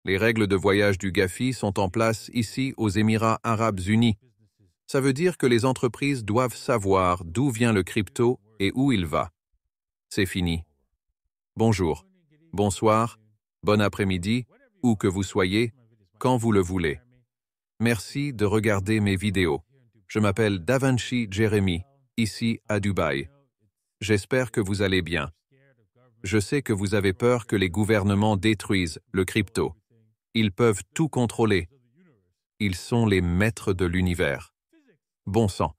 Les règles de voyage du GAFI sont en place ici aux Émirats Arabes Unis. Ça veut dire que les entreprises doivent savoir d'où vient le crypto et où il va. C'est fini. Bonjour, bonsoir, bon après-midi, où que vous soyez, quand vous le voulez. Merci de regarder mes vidéos. Je m'appelle Davinci Jeremy, ici à Dubaï. J'espère que vous allez bien. Je sais que vous avez peur que les gouvernements détruisent le crypto. Ils peuvent tout contrôler. Ils sont les maîtres de l'univers. Bon sang,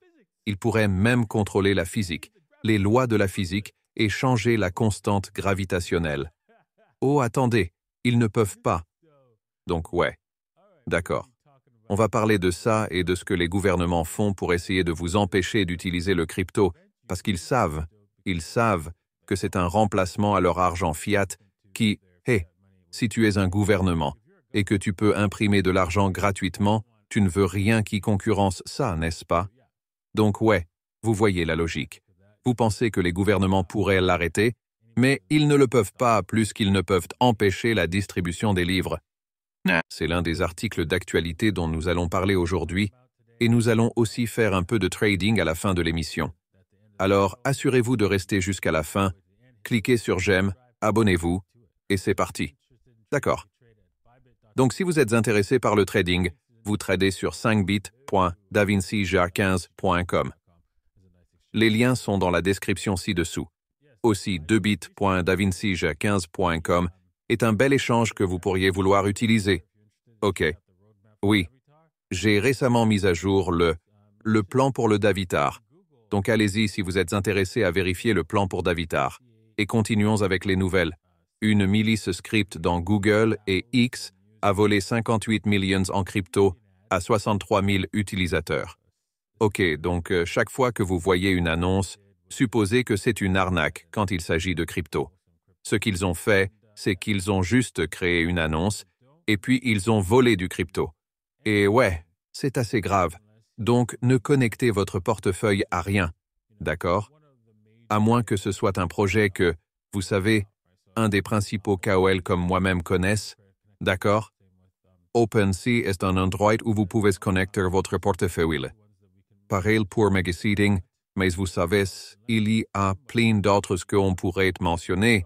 ils pourraient même contrôler la physique, les lois de la physique et changer la constante gravitationnelle. Oh, attendez, ils ne peuvent pas. Donc ouais, d'accord. On va parler de ça et de ce que les gouvernements font pour essayer de vous empêcher d'utiliser le crypto, parce qu'ils savent que c'est un remplacement à leur argent fiat qui, si tu es un gouvernement et que tu peux imprimer de l'argent gratuitement, tu ne veux rien qui concurrence ça, n'est-ce pas? Donc ouais, vous voyez la logique. Vous pensez que les gouvernements pourraient l'arrêter, mais ils ne le peuvent pas plus qu'ils ne peuvent empêcher la distribution des livres. C'est l'un des articles d'actualité dont nous allons parler aujourd'hui, et nous allons aussi faire un peu de trading à la fin de l'émission. Alors, assurez-vous de rester jusqu'à la fin, cliquez sur j'aime, abonnez-vous, et c'est parti. D'accord. Donc si vous êtes intéressé par le trading, vous tradez sur 5bit.davincij15.com. Les liens sont dans la description ci-dessous. Aussi, 2bit.davincij15.com est un bel échange que vous pourriez vouloir utiliser. Ok. Oui. J'ai récemment mis à jour le plan pour le Davitar. Donc allez-y si vous êtes intéressé à vérifier le plan pour Davitar. Et continuons avec les nouvelles. Une milice script dans Google et X a volé 58 millions en crypto à 63 000 utilisateurs. Ok, donc chaque fois que vous voyez une annonce, supposez que c'est une arnaque quand il s'agit de crypto. Ce qu'ils ont fait, c'est qu'ils ont juste créé une annonce et puis ils ont volé du crypto. Et ouais, c'est assez grave. Donc ne connectez votre portefeuille à rien, d'accord? À moins que ce soit un projet que, vous savez, un des principaux KOL comme moi-même connaissent, d'accord? OpenSea est un endroit où vous pouvez connecter votre portefeuille. Pareil pour Megaseeding, mais vous savez, il y a plein d'autres qu'on pourrait mentionner,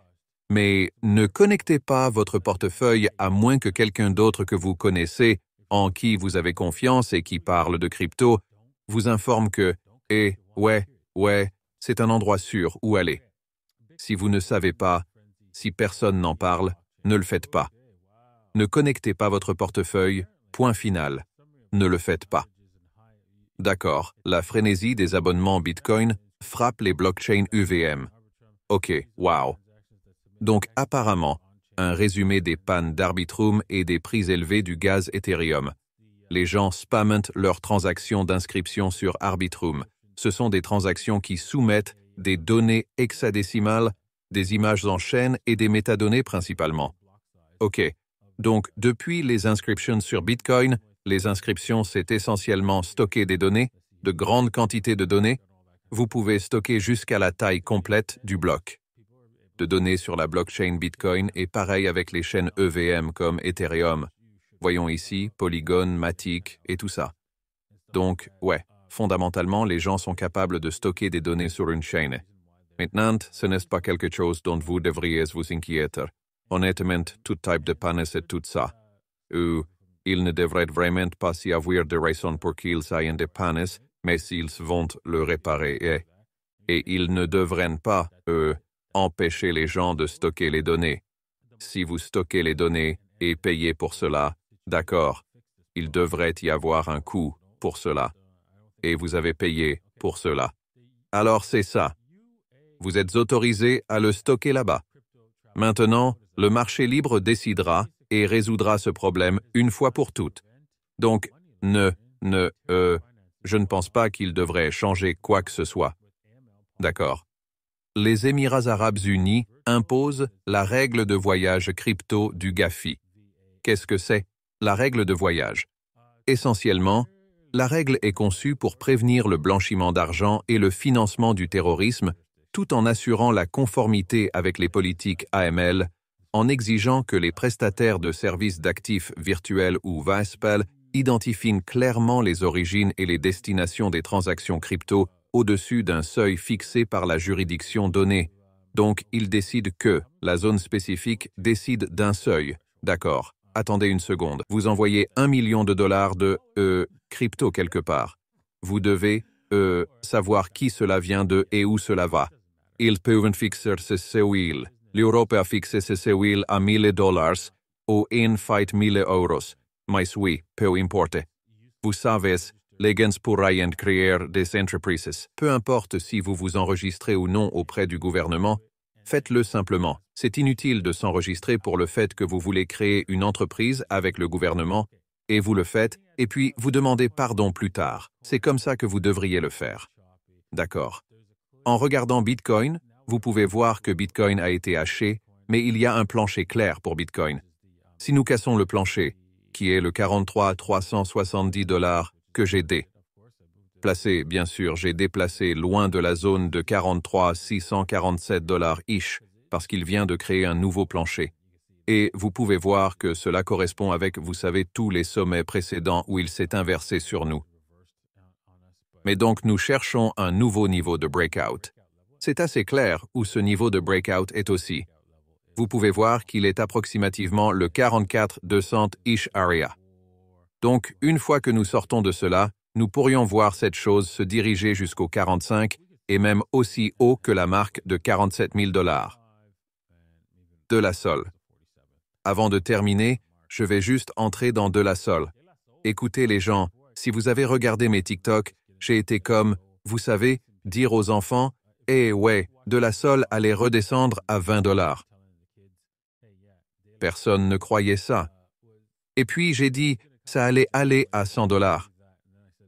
mais ne connectez pas votre portefeuille à moins que quelqu'un d'autre que vous connaissez, en qui vous avez confiance et qui parle de crypto, vous informe que, c'est un endroit sûr où aller. Si vous ne savez pas, si personne n'en parle, ne le faites pas. Ne connectez pas votre portefeuille, point final. Ne le faites pas. D'accord, la frénésie des abonnements Bitcoin frappe les blockchains UVM. Ok, wow. Donc apparemment, un résumé des pannes d'Arbitrum et des prix élevés du gaz Ethereum. Les gens spamment leurs transactions d'inscription sur Arbitrum. Ce sont des transactions qui soumettent des données hexadécimales, des images en chaîne et des métadonnées principalement. Ok, donc depuis les inscriptions sur Bitcoin, les inscriptions c'est essentiellement stocker des données, de grandes quantités de données. Vous pouvez stocker jusqu'à la taille complète du bloc de données sur la blockchain Bitcoin et pareil avec les chaînes EVM comme Ethereum. Voyons ici, Polygon, Matic et tout ça. Donc, ouais, fondamentalement, les gens sont capables de stocker des données sur une chaîne. Maintenant, ce n'est pas quelque chose dont vous devriez vous inquiéter. Honnêtement, tout type de panne c'est tout ça. Ou, il ne devrait vraiment pas y avoir de raison pour qu'ils aient des pannes, mais s'ils vont le réparer. Et ils ne devraient pas, empêcher les gens de stocker les données. Si vous stockez les données et payez pour cela, d'accord, il devrait y avoir un coût pour cela. Et vous avez payé pour cela. Alors c'est ça. Vous êtes autorisé à le stocker là-bas. Maintenant, le marché libre décidera et résoudra ce problème une fois pour toutes. Donc, je ne pense pas qu'il devrait changer quoi que ce soit. D'accord. Les Émirats Arabes Unis imposent la règle de voyage crypto du GAFI. Qu'est-ce que c'est? La règle de voyage. Essentiellement, la règle est conçue pour prévenir le blanchiment d'argent et le financement du terrorisme, tout en assurant la conformité avec les politiques AML, en exigeant que les prestataires de services d'actifs virtuels ou VASPAL identifient clairement les origines et les destinations des transactions crypto au-dessus d'un seuil fixé par la juridiction donnée. Donc, ils décident que la zone spécifique décide d'un seuil. D'accord. Attendez une seconde. Vous envoyez $1 million de crypto quelque part. Vous devez savoir qui cela vient de et où cela va. Ils peuvent fixer ce seuil. L'Europe a fixé ce seuil à $1,000 ou €1,000. Mais oui, peu importe. Vous savez, les gens pourraient créer des entreprises. Peu importe si vous vous enregistrez ou non auprès du gouvernement, faites-le simplement. C'est inutile de s'enregistrer pour le fait que vous voulez créer une entreprise avec le gouvernement, et vous le faites, et puis vous demandez pardon plus tard. C'est comme ça que vous devriez le faire. D'accord. En regardant Bitcoin, vous pouvez voir que Bitcoin a été haché, mais il y a un plancher clair pour Bitcoin. Si nous cassons le plancher, qui est le 43 370 $ que j'ai déplacé, bien sûr, j'ai déplacé loin de la zone de 43 647 $-ish, parce qu'il vient de créer un nouveau plancher. Et vous pouvez voir que cela correspond avec, vous savez, tous les sommets précédents où il s'est inversé sur nous. Mais donc nous cherchons un nouveau niveau de breakout. C'est assez clair où ce niveau de breakout est aussi. Vous pouvez voir qu'il est approximativement le 44 200-ish area. Donc, une fois que nous sortons de cela, nous pourrions voir cette chose se diriger jusqu'au 45 et même aussi haut que la marque de 47 000 $. De la Sol. Avant de terminer, je vais juste entrer dans De la Sol. Écoutez les gens, si vous avez regardé mes TikTok, j'ai été comme, vous savez, dire aux enfants, « Eh ouais, De la Sol allait redescendre à 20 $. Personne ne croyait ça. Et puis j'ai dit, ça allait aller à 100 $.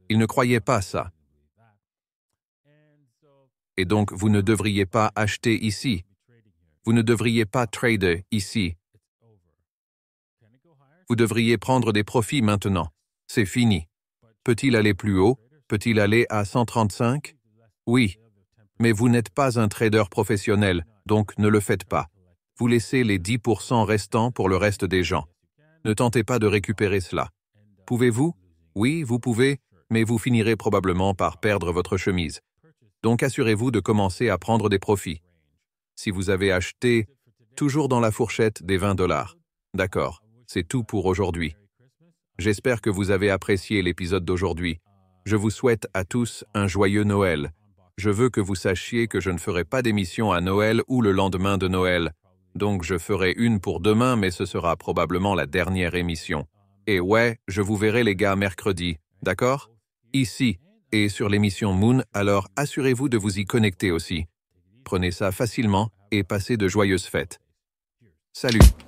Ils ne croyaient pas ça. Et donc, vous ne devriez pas acheter ici. Vous ne devriez pas trader ici. Vous devriez prendre des profits maintenant. C'est fini. Peut-il aller plus haut? Peut-il aller à 135? Oui. Mais vous n'êtes pas un trader professionnel, donc ne le faites pas. Vous laissez les 10% restants pour le reste des gens. Ne tentez pas de récupérer cela. Pouvez-vous? Oui, vous pouvez, mais vous finirez probablement par perdre votre chemise. Donc assurez-vous de commencer à prendre des profits. Si vous avez acheté, toujours dans la fourchette des 20 $. D'accord, c'est tout pour aujourd'hui. J'espère que vous avez apprécié l'épisode d'aujourd'hui. Je vous souhaite à tous un joyeux Noël. Je veux que vous sachiez que je ne ferai pas d'émission à Noël ou le lendemain de Noël. Donc je ferai une pour demain, mais ce sera probablement la dernière émission. Et ouais, je vous verrai les gars mercredi, d'accord? Ici, et sur l'émission Moon, alors assurez-vous de vous y connecter aussi. Prenez ça facilement et passez de joyeuses fêtes. Salut!